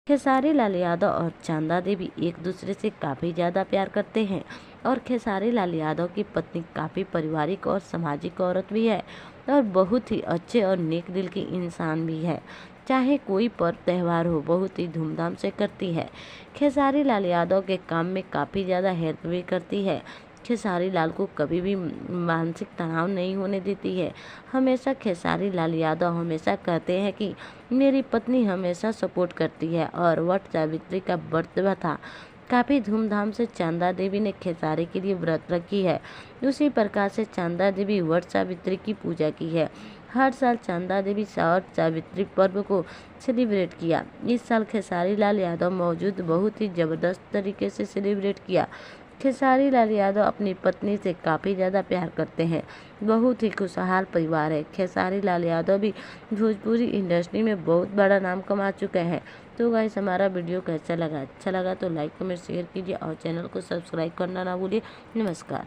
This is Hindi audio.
खेसारी लाल यादव और चंदा देवी एक दूसरे से काफ़ी ज़्यादा प्यार करते हैं और खेसारी लाल यादव की पत्नी काफ़ी पारिवारिक और सामाजिक औरत भी है और बहुत ही अच्छे और नेक दिल की इंसान भी है। चाहे कोई पर्व त्यौहार हो बहुत ही धूमधाम से करती है। खेसारी लाल यादव के काम में काफ़ी ज़्यादा हेल्प भी करती है। खेसारी लाल को कभी भी मानसिक तनाव नहीं होने देती है। हमेशा खेसारी लाल यादव हमेशा कहते हैं कि मेरी पत्नी हमेशा सपोर्ट करती है। और वट सावित्री का व्रत था काफ़ी धूमधाम से चंदा देवी ने खेसारी के लिए व्रत रखी है। उसी प्रकार से चंदा देवी वट सावित्री की पूजा की है। हर साल चंदा देवी वट सावित्री पर्व को सेलिब्रेट किया। इस साल खेसारी लाल यादव मौजूद बहुत ही ज़बरदस्त तरीके से सेलिब्रेट किया। खेसारी लाल यादव अपनी पत्नी से काफ़ी ज़्यादा प्यार करते हैं। बहुत ही खुशहाल परिवार है। खेसारी लाल यादव भी भोजपुरी इंडस्ट्री में बहुत बड़ा नाम कमा चुके हैं। तो गाइस हमारा वीडियो कैसा लगा? अच्छा लगा तो लाइक कमेंट शेयर कीजिए और चैनल को सब्सक्राइब करना ना भूलिए। नमस्कार।